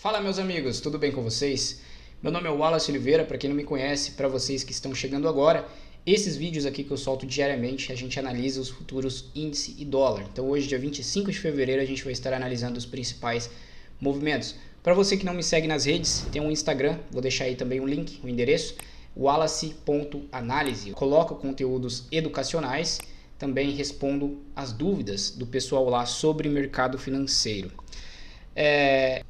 Fala meus amigos, tudo bem com vocês? Meu nome é Wallace Oliveira, para quem não me conhece, para vocês que estão chegando agora, esses vídeos aqui que eu solto diariamente, a gente analisa os futuros índice e dólar. Então hoje, dia 25 de fevereiro, a gente vai estar analisando os principais movimentos. Para você que não me segue nas redes, tem um Instagram, vou deixar aí também o link, o endereço, wallace.análise. Coloco conteúdos educacionais, também respondo as dúvidas do pessoal lá sobre mercado financeiro.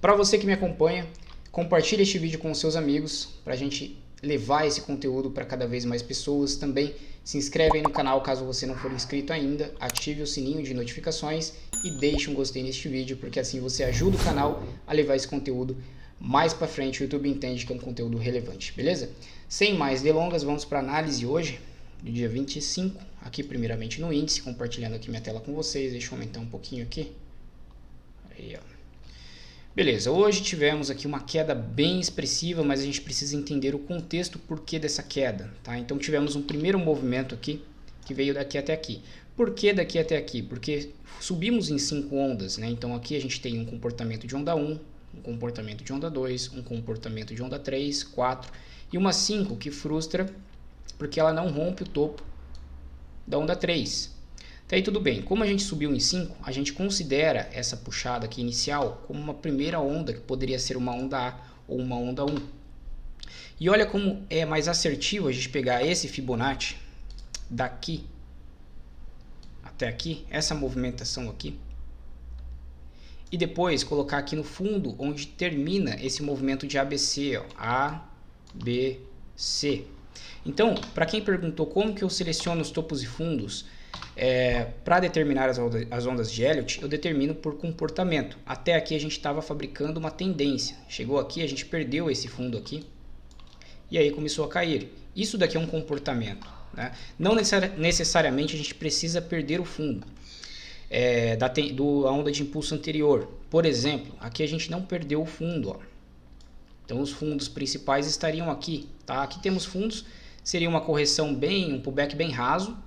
Para você que me acompanha, compartilhe este vídeo com os seus amigos para a gente levar esse conteúdo para cada vez mais pessoas. Também se inscreve aí no canal caso você não for inscrito ainda, ative o sininho de notificações e deixe um gostei neste vídeo, porque assim você ajuda o canal a levar esse conteúdo mais para frente. O YouTube entende que é um conteúdo relevante, beleza? Sem mais delongas, vamos para a análise hoje, do dia 25, aqui primeiramente no índice, compartilhando aqui minha tela com vocês. Deixa eu aumentar um pouquinho aqui. Aí, ó. Beleza, hoje tivemos aqui uma queda bem expressiva, mas a gente precisa entender o contexto porquê dessa queda, tá? Então tivemos um primeiro movimento aqui, que veio daqui até aqui. Por que daqui até aqui? Porque subimos em 5 ondas, né? Então aqui a gente tem um comportamento de onda 1, um comportamento de onda 2, um comportamento de onda 3, 4 e uma 5 que frustra porque ela não rompe o topo da onda 3. Até aí tudo bem, como a gente subiu em 5, a gente considera essa puxada aqui inicial como uma primeira onda, que poderia ser uma onda A ou uma onda 1. E olha como é mais assertivo a gente pegar esse Fibonacci daqui até aqui, essa movimentação aqui, e depois colocar aqui no fundo onde termina esse movimento de ABC, ó, A, B, C. Então, para quem perguntou como que eu seleciono os topos e fundos, para determinar as ondas de Elliott, eu determino por comportamento. Até aqui a gente estava fabricando uma tendência. Chegou aqui, a gente perdeu esse fundo aqui e aí começou a cair. Isso daqui é um comportamento, né? Não necessariamente a gente precisa perder o fundo da onda de impulso anterior. Por exemplo, aqui a gente não perdeu o fundo, ó. Então os fundos principais estariam aqui, tá? Aqui temos fundos, seria uma correção um pullback bem raso,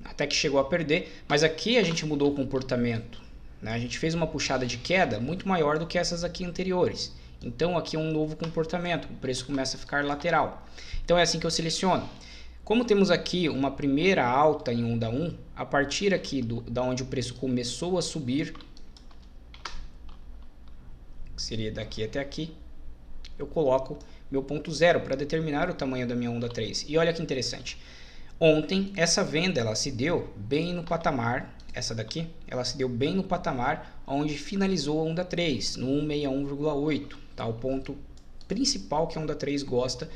até que chegou a perder, mas aqui a gente mudou o comportamento, né? A gente fez uma puxada de queda muito maior do que essas aqui anteriores. Então aqui é um novo comportamento, o preço começa a ficar lateral. Então é assim que eu seleciono. Como temos aqui uma primeira alta em onda 1, a partir aqui da onde o preço começou a subir, que seria daqui até aqui, eu coloco meu ponto zero para determinar o tamanho da minha onda 3. E olha que interessante. Ontem, essa venda ela se deu bem no patamar, essa daqui, ela se deu bem no patamar onde finalizou a onda 3, no 161,8, tá? O ponto principal que a onda 3 gosta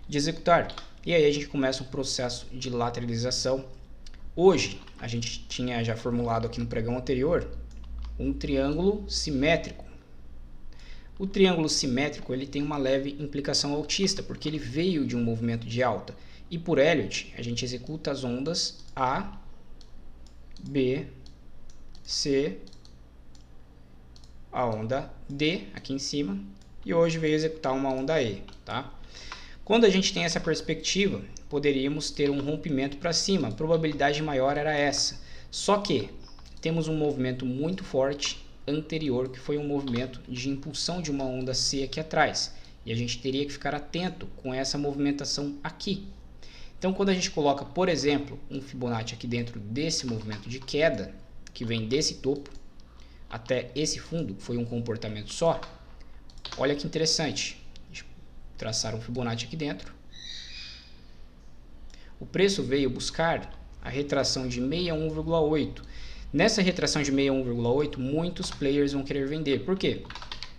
de executar. E aí a gente começa um processo de lateralização. Hoje, a gente tinha já formulado aqui no pregão anterior um triângulo simétrico. O triângulo simétrico ele tem uma leve implicação altista, porque ele veio de um movimento de alta. E por Elliott, a gente executa as ondas A, B, C, a onda D aqui em cima, e hoje veio executar uma onda E, tá? Quando a gente tem essa perspectiva, poderíamos ter um rompimento para cima, a probabilidade maior era essa. Só que temos um movimento muito forte anterior, que foi um movimento de impulsão de uma onda C aqui atrás, e a gente teria que ficar atento com essa movimentação aqui. Então, quando a gente coloca, por exemplo, um Fibonacci aqui dentro desse movimento de queda, que vem desse topo até esse fundo, que foi um comportamento só, olha que interessante. Deixa eu traçar um Fibonacci aqui dentro. O preço veio buscar a retração de 61,8. Nessa retração de 61,8, muitos players vão querer vender. Por quê?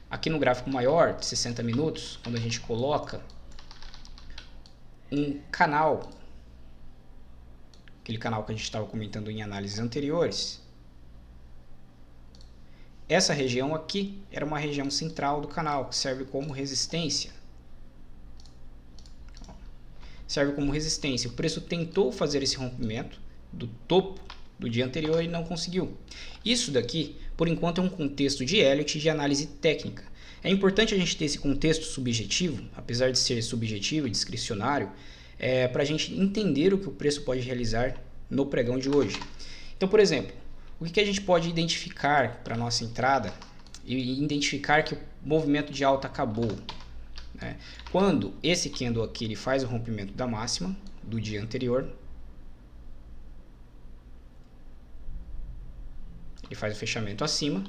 Aqui no gráfico maior, de 60 minutos, quando a gente coloca um canal, aquele canal que a gente estava comentando em análises anteriores, essa região aqui era uma região central do canal, que serve como resistência. Serve como resistência. O preço tentou fazer esse rompimento do topo do dia anterior e não conseguiu. Isso daqui, por enquanto, é um contexto de Elliott de análise técnica. É importante a gente ter esse contexto subjetivo, apesar de ser subjetivo e discricionário, para a gente entender o que o preço pode realizar no pregão de hoje. Então, por exemplo, o que a gente pode identificar para a nossa entrada e identificar que o movimento de alta acabou, né? Quando esse candle aqui ele faz o rompimento da máxima do dia anterior, ele faz o fechamento acima,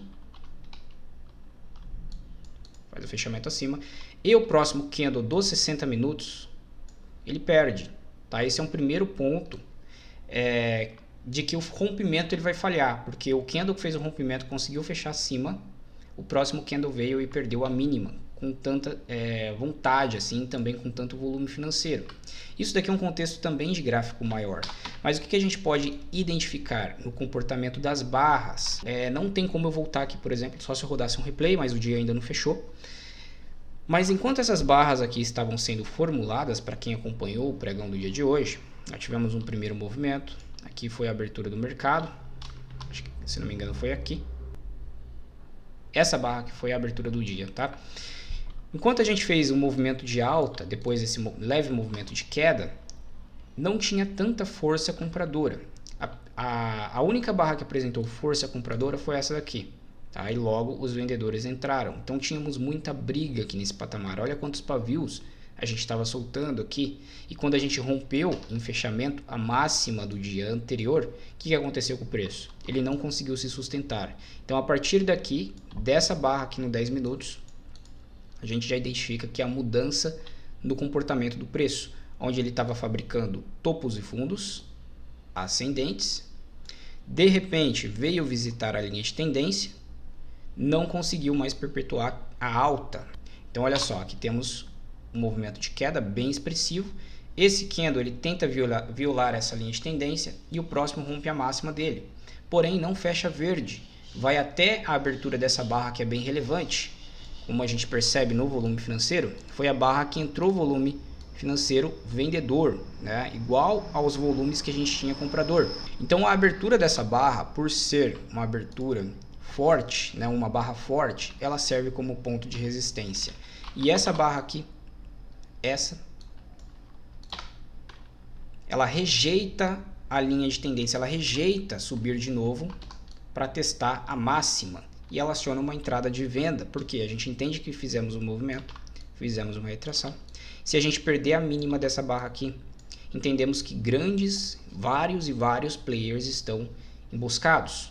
e o próximo candle dos 60 minutos ele perde, tá? Esse é um primeiro ponto de que o rompimento ele vai falhar, porque o candle que fez o rompimento conseguiu fechar acima, o próximo candle veio e perdeu a mínima com tanta vontade, assim, também com tanto volume financeiro. Isso daqui é um contexto também de gráfico maior. Mas o que a gente pode identificar no comportamento das barras? Não tem como eu voltar aqui, por exemplo, só se eu rodasse um replay, mas o dia ainda não fechou. Mas enquanto essas barras aqui estavam sendo formuladas, para quem acompanhou o pregão do dia de hoje, nós tivemos um primeiro movimento. Aqui foi a abertura do mercado. Acho que, se não me engano, foi aqui. Essa barra que foi a abertura do dia, tá? Enquanto a gente fez um movimento de alta, depois desse leve movimento de queda, não tinha tanta força compradora. A única barra que apresentou força compradora foi essa daqui, tá? E logo os vendedores entraram. Então tínhamos muita briga aqui nesse patamar. Olha quantos pavios a gente estava soltando aqui. E quando a gente rompeu em fechamento a máxima do dia anterior, o que aconteceu com o preço? Ele não conseguiu se sustentar. Então a partir daqui, dessa barra aqui no 10 minutos, a gente já identifica que há mudança no comportamento do preço, onde ele estava fabricando topos e fundos ascendentes, de repente veio visitar a linha de tendência, não conseguiu mais perpetuar a alta. Então olha só, aqui temos um movimento de queda bem expressivo. Esse candle ele tenta violar essa linha de tendência e o próximo rompe a máxima dele, porém não fecha verde, vai até a abertura dessa barra que é bem relevante. Como a gente percebe no volume financeiro, foi a barra que entrou volume financeiro vendedor, né? Igual aos volumes que a gente tinha comprador. Então a abertura dessa barra, por ser uma abertura forte, né? Uma barra forte, ela serve como ponto de resistência. E essa barra aqui, ela rejeita a linha de tendência, ela rejeita subir de novo para testar a máxima. E ela aciona uma entrada de venda, porque a gente entende que fizemos um movimento, fizemos uma retração. Se a gente perder a mínima dessa barra aqui, entendemos que vários players estão emboscados.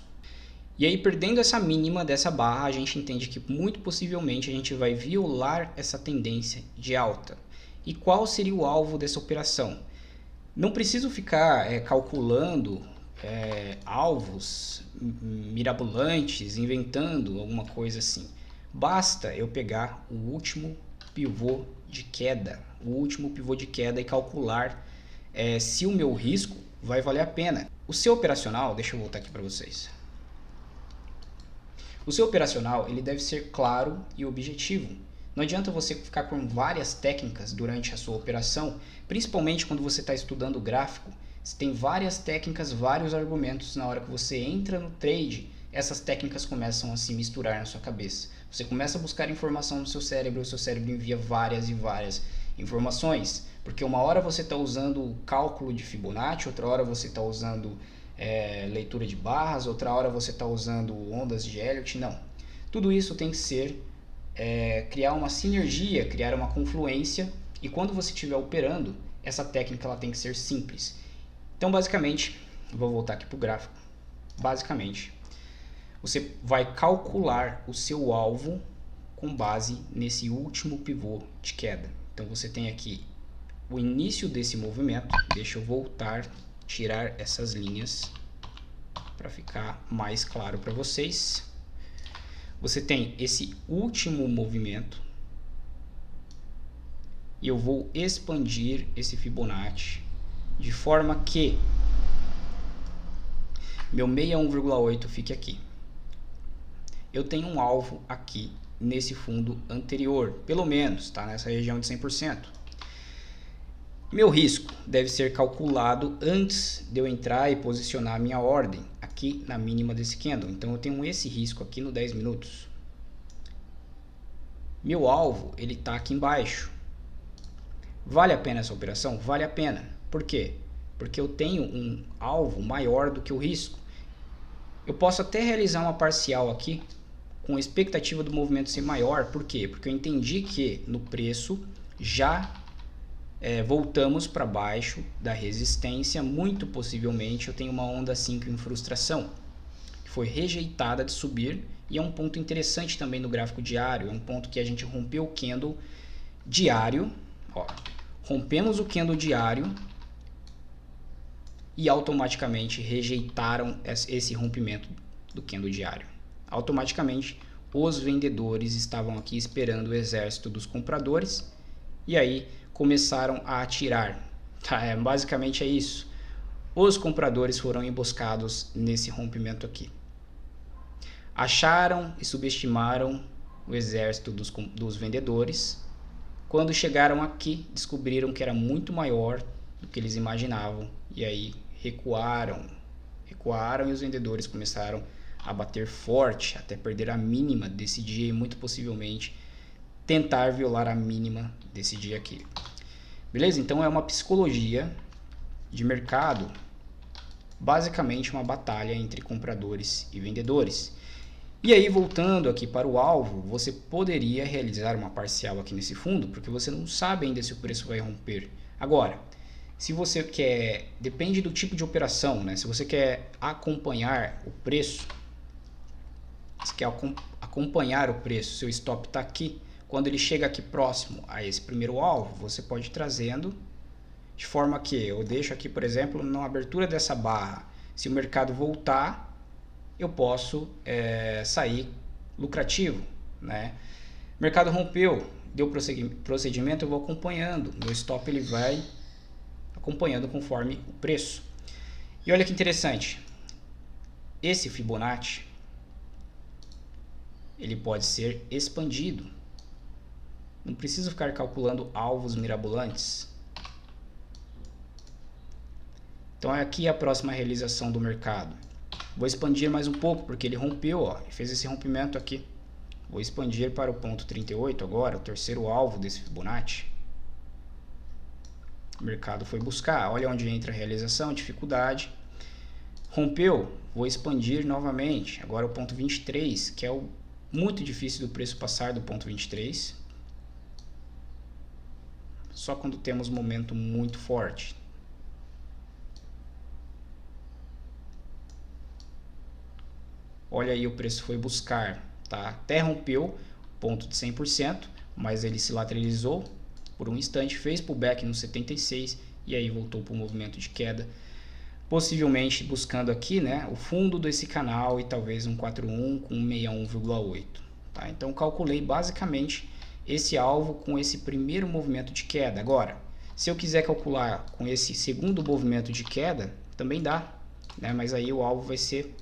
E aí, perdendo essa mínima dessa barra, a gente entende que muito possivelmente a gente vai violar essa tendência de alta. E qual seria o alvo dessa operação? Não preciso ficar calculando alvos mirabolantes, inventando alguma coisa assim. Basta eu pegar o último pivô de queda, e calcular se o meu risco vai valer a pena. O seu operacional, deixa eu voltar aqui para vocês. O seu operacional ele deve ser claro e objetivo. Não adianta você ficar com várias técnicas durante a sua operação, principalmente quando você está estudando gráfico. Você tem várias técnicas, vários argumentos. Na hora que você entra no trade, essas técnicas começam a se misturar na sua cabeça. Você começa a buscar informação no seu cérebro, o seu cérebro envia várias informações. Porque uma hora você está usando cálculo de Fibonacci, outra hora você está usando leitura de barras, outra hora você está usando ondas de Elliott. Não. Tudo isso tem que ser, criar uma sinergia, criar uma confluência. E quando você estiver operando, essa técnica ela tem que ser simples. Então, basicamente, vou voltar aqui para o gráfico. Basicamente, você vai calcular o seu alvo com base nesse último pivô de queda. Então, você tem aqui o início desse movimento. Deixa eu voltar, tirar essas linhas para ficar mais claro para vocês. Você tem esse último movimento e eu vou expandir esse Fibonacci de forma que meu 61,8 fique aqui. Eu tenho um alvo aqui nesse fundo anterior, pelo menos, tá? Nessa região de 100%. Meu risco deve ser calculado antes de eu entrar e posicionar a minha ordem aqui na mínima desse candle. Então eu tenho esse risco aqui no 10 minutos. Meu alvo ele está aqui embaixo. Vale a pena essa operação? Vale a pena. Por quê? Porque eu tenho um alvo maior do que o risco. Eu posso até realizar uma parcial aqui com a expectativa do movimento ser maior. Por quê? Porque eu entendi que no preço já voltamos para baixo da resistência. Muito possivelmente eu tenho uma onda 5 em frustração, que foi rejeitada de subir, e é um ponto interessante também no gráfico diário. É um ponto que a gente rompeu o candle diário, ó, rompemos o candle diário e automaticamente rejeitaram esse rompimento do candle diário. Automaticamente os vendedores estavam aqui esperando o exército dos compradores e aí começaram a atirar. Tá? Basicamente é isso. Os compradores foram emboscados nesse rompimento aqui. Acharam e subestimaram o exército dos vendedores. Quando chegaram aqui, descobriram que era muito maior do que eles imaginavam. E aí recuaram e os vendedores começaram a bater forte, até perder a mínima desse dia e muito possivelmente tentar violar a mínima desse dia aqui. Beleza? Então é uma psicologia de mercado, basicamente uma batalha entre compradores e vendedores. E aí, voltando aqui para o alvo, você poderia realizar uma parcial aqui nesse fundo, porque você não sabe ainda se o preço vai romper. Agora, se você quer, depende do tipo de operação, né? Se você quer acompanhar o preço, se quer acompanhar o preço, seu stop está aqui, quando ele chega aqui próximo a esse primeiro alvo, você pode ir trazendo de forma que eu deixo aqui, por exemplo, na abertura dessa barra. Se o mercado voltar, eu posso sair lucrativo, né? O mercado rompeu, deu procedimento, eu vou acompanhando. Meu stop ele vai acompanhando conforme o preço. E olha que interessante, esse Fibonacci ele pode ser expandido. Não preciso ficar calculando alvos mirabolantes. Então aqui é a próxima realização do mercado. Vou expandir mais um pouco, porque ele rompeu, ó, e fez esse rompimento aqui. Vou expandir para o ponto 38 agora, o terceiro alvo desse Fibonacci. O mercado foi buscar, olha onde entra a realização, dificuldade. Rompeu, vou expandir novamente, agora o ponto 23, que é muito difícil do preço passar do ponto 23. Só quando temos um momento muito forte. Olha aí, o preço foi buscar, tá? Até rompeu ponto de 100%, mas ele se lateralizou por um instante, fez pullback no 76 e aí voltou para o movimento de queda, possivelmente buscando aqui, né, o fundo desse canal e talvez um 41 com 61,8, tá? Então calculei basicamente esse alvo com esse primeiro movimento de queda. Agora, se eu quiser calcular com esse segundo movimento de queda, também dá, né? Mas aí o alvo vai ser,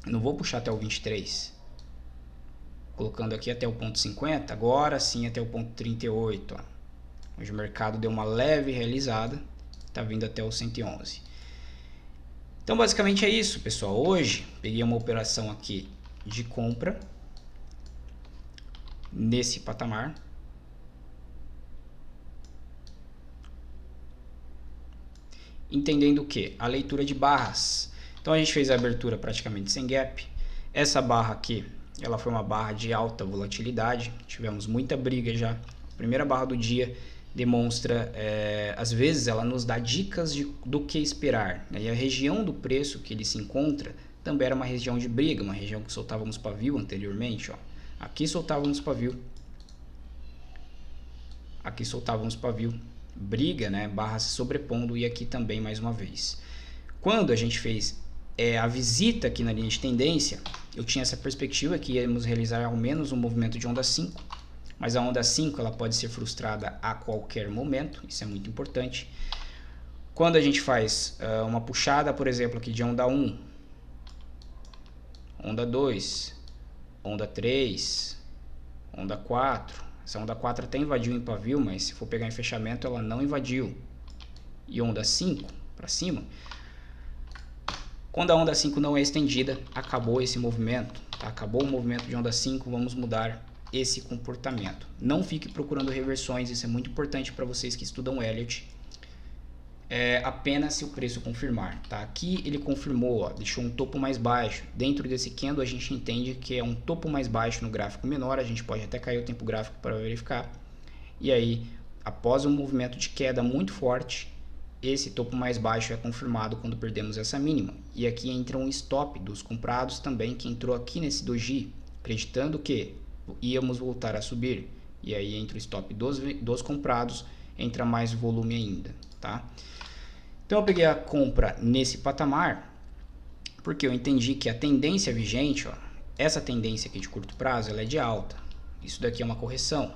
eu não vou puxar até o 23, colocando aqui até o ponto 50, agora sim até o ponto 38, ó. Hoje o mercado deu uma leve realizada, está vindo até o 111. Então basicamente é isso, pessoal. Hoje peguei uma operação aqui de compra nesse patamar. Entendendo o que? A leitura de barras. Então a gente fez a abertura praticamente sem gap. Essa barra aqui, ela foi uma barra de alta volatilidade. Tivemos muita briga já. A primeira barra do dia demonstra, às vezes ela nos dá dicas do que esperar, né? E a região do preço que ele se encontra também era uma região de briga, uma região que soltávamos pavio anteriormente, ó. Aqui soltávamos pavio, aqui soltávamos pavio, briga, né? Barra se sobrepondo, e aqui também mais uma vez. Quando a gente fez a visita aqui na linha de tendência, eu tinha essa perspectiva que íamos realizar ao menos um movimento de onda 5, mas a onda 5 ela pode ser frustrada a qualquer momento, isso é muito importante. Quando a gente faz uma puxada, por exemplo, aqui de onda 1, onda 2, onda 3, onda 4, essa onda 4 até invadiu em pavio, mas se for pegar em fechamento ela não invadiu, e onda 5 para cima, quando a onda 5 não é estendida, acabou esse movimento, tá? Acabou o movimento de onda 5, vamos mudar esse comportamento. Não fique procurando reversões, isso é muito importante para vocês que estudam Elliott. apenas se o preço confirmar, tá? Aqui ele confirmou, ó, deixou um topo mais baixo. Dentro desse candle a gente entende que é um topo mais baixo no gráfico menor, a gente pode até cair o tempo gráfico para verificar. E aí, após um movimento de queda muito forte, esse topo mais baixo é confirmado quando perdemos essa mínima. E aqui entra um stop dos comprados também, que entrou aqui nesse doji, acreditando que íamos voltar a subir. E aí entra o stop dos comprados, entra mais volume ainda, tá? Então eu peguei a compra nesse patamar, porque eu entendi que a tendência vigente, ó, essa tendência aqui de curto prazo, ela é de alta. Isso daqui é uma correção.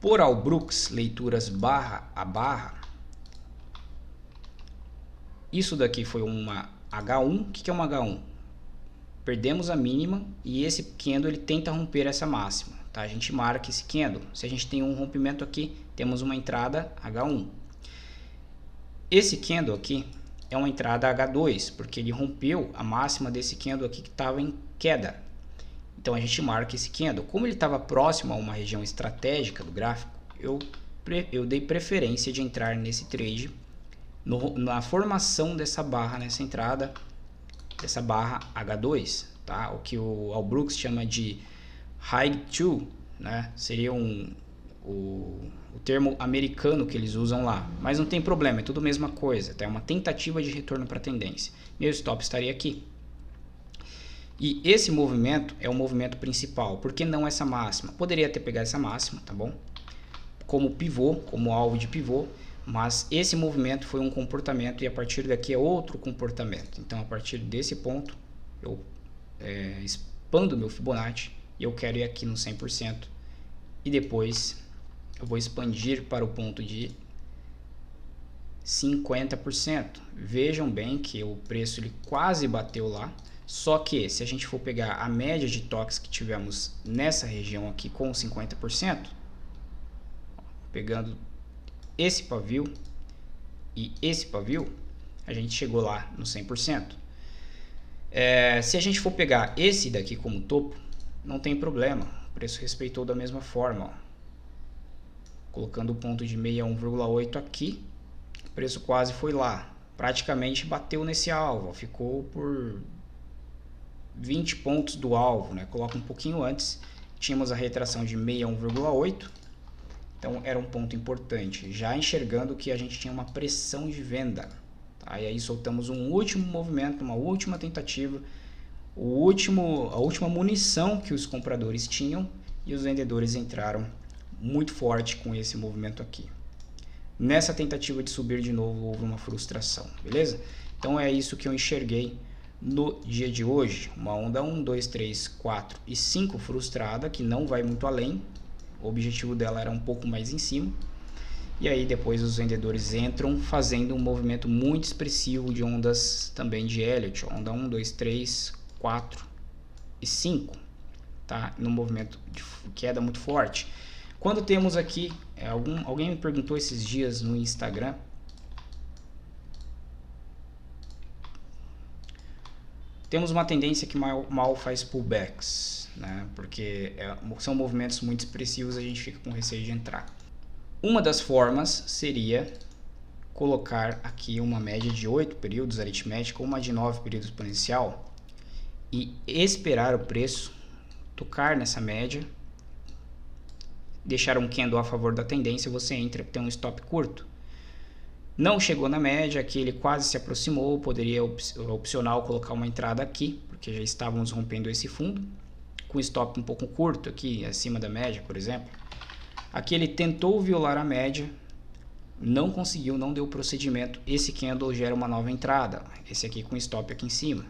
Por Albrooks, leituras barra a barra, isso daqui foi uma H1. O que é uma H1? Perdemos a mínima e esse candle ele tenta romper essa máxima, tá? A gente marca esse candle. Se a gente tem um rompimento aqui, temos uma entrada H1. Esse candle aqui é uma entrada H2, porque ele rompeu a máxima desse candle aqui que estava em queda. Então a gente marca esse candle. Como ele estava próximo a uma região estratégica do gráfico, eu dei preferência de entrar nesse trade na formação dessa barra, nessa entrada, dessa barra H2, tá? O que o Albrooks chama de High 2, né? Seria o termo americano que eles usam lá, mas não tem problema, é tudo a mesma coisa, tá? É uma tentativa de retorno para a tendência. Meu stop estaria aqui. E esse movimento é o movimento principal. Por que não essa máxima? Poderia ter pegado essa máxima, tá bom? Como pivô, como alvo de pivô, mas esse movimento foi um comportamento e a partir daqui é outro comportamento. Então a partir desse ponto eu expando meu Fibonacci e eu quero ir aqui no 100% e depois eu vou expandir para o ponto de 50%. Vejam bem que o preço ele quase bateu lá, só que se a gente for pegar a média de toques que tivemos nessa região aqui com 50%, pegando esse pavio e esse pavio, a gente chegou lá no 100%. Se a gente for pegar esse daqui como topo, não tem problema, o preço respeitou da mesma forma, ó. Colocando o ponto de 61,8 aqui, o preço quase foi lá, praticamente bateu nesse alvo, ficou por 20 pontos do alvo, né? Coloca um pouquinho antes, tínhamos a retração de 61,8, então era um ponto importante, já enxergando que a gente tinha uma pressão de venda, tá? E aí soltamos um último movimento, uma última tentativa, a última munição que os compradores tinham e os vendedores entraram muito forte com esse movimento aqui. Nessa tentativa de subir de novo houve uma frustração, beleza? Então é isso que eu enxerguei no dia de hoje, uma onda 1, 2, 3, 4 e 5 frustrada, que não vai muito além, o objetivo dela era um pouco mais em cima, e aí depois os vendedores entram fazendo um movimento muito expressivo de ondas também de Elliott, onda 1, 2, 3, 4 e 5, tá? Num movimento de queda muito forte. Quando temos aqui, alguém me perguntou esses dias no Instagram, temos uma tendência que mal faz pullbacks, né? Porque são movimentos muito expressivos, a gente fica com receio de entrar. Uma das formas seria colocar aqui uma média de 8 períodos aritmética ou uma de 9 períodos exponencial e esperar o preço tocar nessa média, deixar um candle a favor da tendência, você entra, tem um stop curto. Não chegou na média, aqui ele quase se aproximou, poderia opcional colocar uma entrada aqui, porque já estávamos rompendo esse fundo, com stop um pouco curto aqui, acima da média, por exemplo. Aqui ele tentou violar a média, não conseguiu, não deu procedimento, esse candle gera uma nova entrada, esse aqui com stop aqui em cima.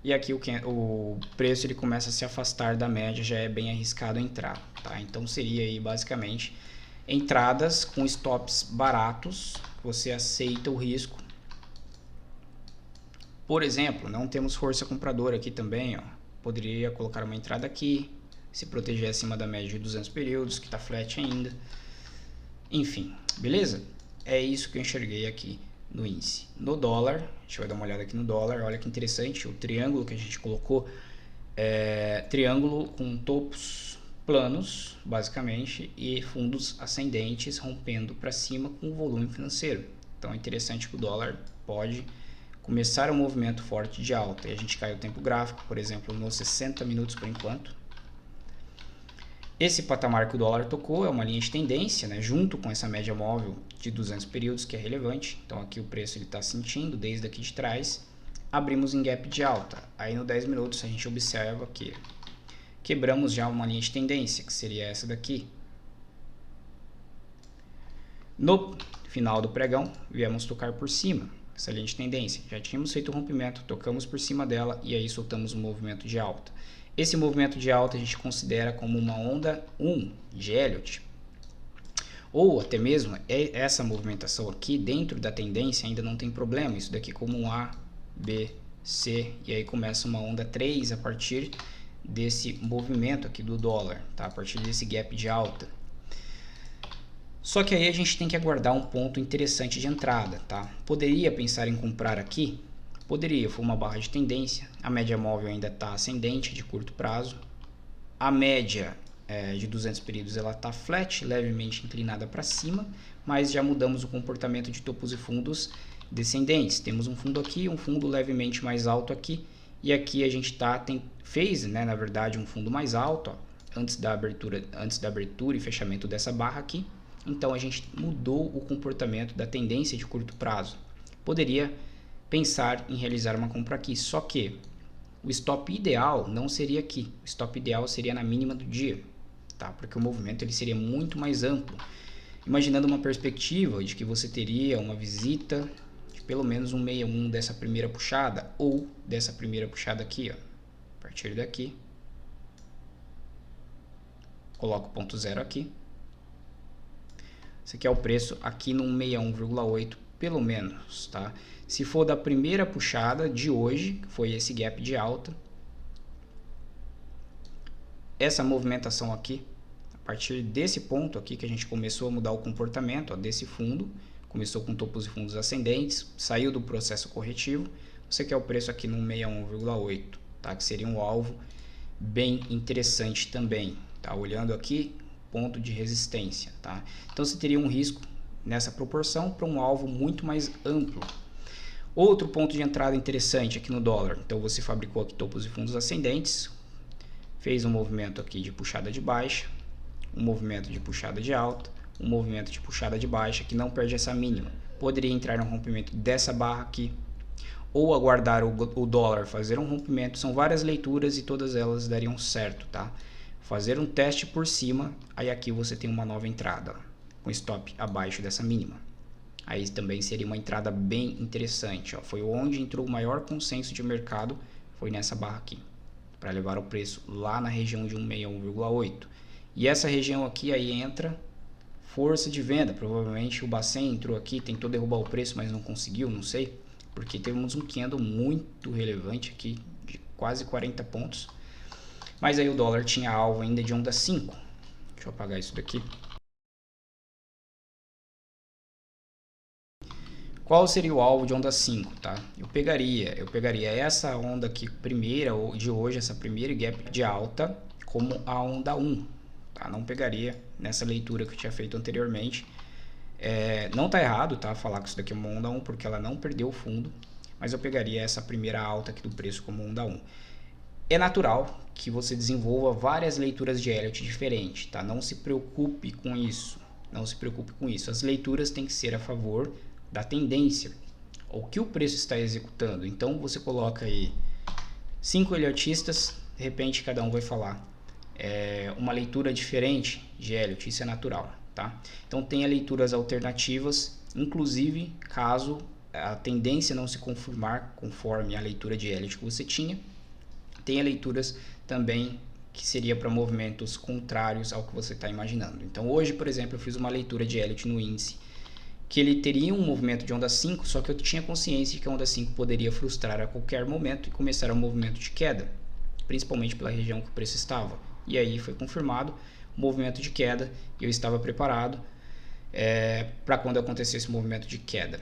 E aqui o preço ele começa a se afastar da média, já é bem arriscado entrar, tá? Então seria aí basicamente entradas com stops baratos, você aceita o risco. Por exemplo, não temos força compradora aqui também, ó. Poderia colocar uma entrada aqui, se proteger acima da média de 200 períodos, que está flat ainda. Enfim, beleza? É isso que eu enxerguei aqui no índice. No dólar, a gente vai dar uma olhada aqui no dólar, olha que interessante, o triângulo que a gente colocou, triângulo com topos planos, basicamente, e fundos ascendentes rompendo para cima com volume financeiro. Então é interessante que o dólar pode começar um movimento forte de alta. E a gente cai o tempo gráfico, por exemplo, nos 60 minutos por enquanto. Esse patamar que o dólar tocou é uma linha de tendência, né, junto com essa média móvel de 200 períodos, que é relevante. Então aqui o preço está sentindo desde aqui de trás. Abrimos em gap de alta. Aí no 10 minutos a gente observa que quebramos já uma linha de tendência, que seria essa daqui. No final do pregão, viemos tocar por cima essa linha de tendência. Já tínhamos feito o rompimento, tocamos por cima dela e aí soltamos um movimento de alta. Esse movimento de alta a gente considera como uma onda 1 de Elliott. Ou até mesmo essa movimentação aqui dentro da tendência ainda não tem problema. Isso daqui como um A, B, C e aí começa uma onda 3 a partir desse movimento aqui do dólar, tá? A partir desse gap de alta. Só que aí a gente tem que aguardar um ponto interessante de entrada, tá? Poderia pensar em comprar aqui? Poderia, foi uma barra de tendência, a média móvel ainda está ascendente de curto prazo, a média de 200 períodos ela está flat, levemente inclinada para cima, mas já mudamos o comportamento de topos e fundos descendentes. Temos um fundo aqui, um fundo levemente mais alto aqui, e aqui a gente fez, né, na verdade, um fundo mais alto, ó, antes da abertura e fechamento dessa barra aqui. Então a gente mudou o comportamento da tendência de curto prazo. Poderia pensar em realizar uma compra aqui, só que o stop ideal não seria aqui. O stop ideal seria na mínima do dia, tá? Porque o movimento ele seria muito mais amplo. Imaginando uma perspectiva de que você teria uma visita pelo menos um 61 dessa primeira puxada ou dessa primeira puxada aqui, ó. A partir daqui, coloco o ponto zero aqui. Esse aqui é o preço aqui no 61,8 pelo menos, tá? Se for da primeira puxada de hoje, que foi esse gap de alta, essa movimentação aqui, a partir desse ponto aqui que a gente começou a mudar o comportamento, ó, desse fundo, começou com topos e fundos ascendentes, saiu do processo corretivo, você quer o preço aqui no 61,8, tá? Que seria um alvo bem interessante também, tá? Olhando aqui, ponto de resistência, tá? Então você teria um risco nessa proporção para um alvo muito mais amplo. Outro ponto de entrada interessante aqui no dólar, então você fabricou aqui topos e fundos ascendentes, fez um movimento aqui de puxada de baixa, um movimento de puxada de alta, um movimento de puxada de baixa que não perde essa mínima. Poderia entrar no rompimento dessa barra aqui, ou aguardar o dólar fazer um rompimento. São várias leituras e todas elas dariam certo, tá? Fazer um teste por cima, aí aqui você tem uma nova entrada, com stop abaixo dessa mínima. Aí também seria uma entrada bem interessante, ó. Foi onde entrou o maior consenso de mercado, foi nessa barra aqui, para levar o preço lá na região de 161,8. E essa região aqui aí entra força de venda. Provavelmente o Bacen entrou aqui, tentou derrubar o preço, mas não conseguiu, não sei, porque temos um candle muito relevante aqui de quase 40 pontos. Mas aí o dólar tinha alvo ainda de onda 5. Deixa eu apagar isso daqui. Qual seria o alvo de onda 5, tá? Eu pegaria essa onda aqui primeira de hoje, essa primeira gap de alta, como a onda 1, tá? Não pegaria nessa leitura que eu tinha feito anteriormente. Não tá errado, tá? Falar que isso daqui é uma onda 1 porque ela não perdeu o fundo, mas eu pegaria essa primeira alta aqui do preço como onda 1. É natural que você desenvolva várias leituras de Elliott diferentes, tá? Não se preocupe com isso. Não se preocupe com isso. As leituras têm que ser a favor da tendência, o que o preço está executando. Então você coloca aí 5 Elliotistas, de repente cada um vai falar uma leitura diferente de Elliott, isso é natural, tá? Então tenha leituras alternativas, inclusive caso a tendência não se confirmar conforme a leitura de Elliott que você tinha, tenha leituras também que seria para movimentos contrários ao que você está imaginando. Então hoje, por exemplo, eu fiz uma leitura de Elliott no índice que ele teria um movimento de onda 5, só que eu tinha consciência de que a onda 5 poderia frustrar a qualquer momento e começar um movimento de queda, principalmente pela região que o preço estava. E aí foi confirmado o movimento de queda e eu estava preparado para quando acontecesse esse movimento de queda.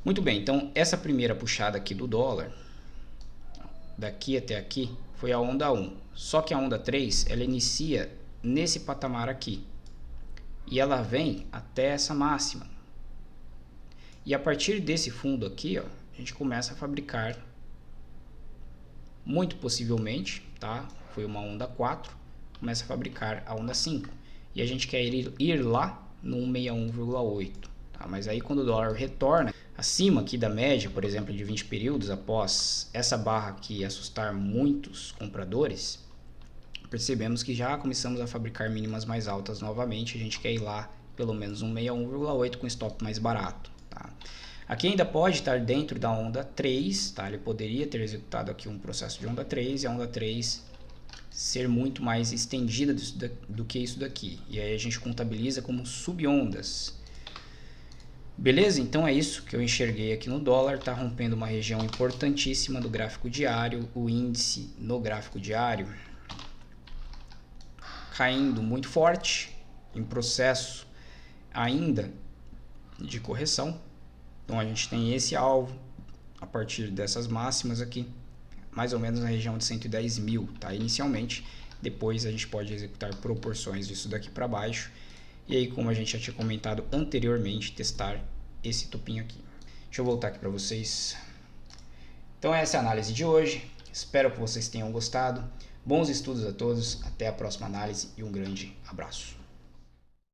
Muito bem, então essa primeira puxada aqui do dólar, daqui até aqui, foi a onda 1. Só que a onda 3, ela inicia nesse patamar aqui. E ela vem até essa máxima. E a partir desse fundo aqui, ó, a gente começa a fabricar, muito possivelmente, tá? Foi uma onda 4, começa a fabricar a onda 5. E a gente quer ir lá no 161,8. Tá? Mas aí quando o dólar retorna acima aqui da média, por exemplo, de 20 períodos, após essa barra aqui assustar muitos compradores, percebemos que já começamos a fabricar mínimas mais altas novamente. A gente quer ir lá pelo menos 161,8 com stop mais barato. Tá? Aqui ainda pode estar dentro da onda 3, tá? Ele poderia ter executado aqui um processo de onda 3 e a onda 3 ser muito mais estendida do que isso daqui. E aí a gente contabiliza como subondas. Beleza? Então é isso que eu enxerguei aqui no dólar. Está rompendo uma região importantíssima do gráfico diário. O índice no gráfico diário caindo muito forte, em processo ainda de correção. Então a gente tem esse alvo a partir dessas máximas aqui, mais ou menos na região de 110 mil, tá? Inicialmente, depois a gente pode executar proporções disso daqui para baixo. E aí, como a gente já tinha comentado anteriormente, testar esse topinho aqui. Deixa eu voltar aqui para vocês. Então essa é a análise de hoje. Espero que vocês tenham gostado. Bons estudos a todos. Até a próxima análise e um grande abraço.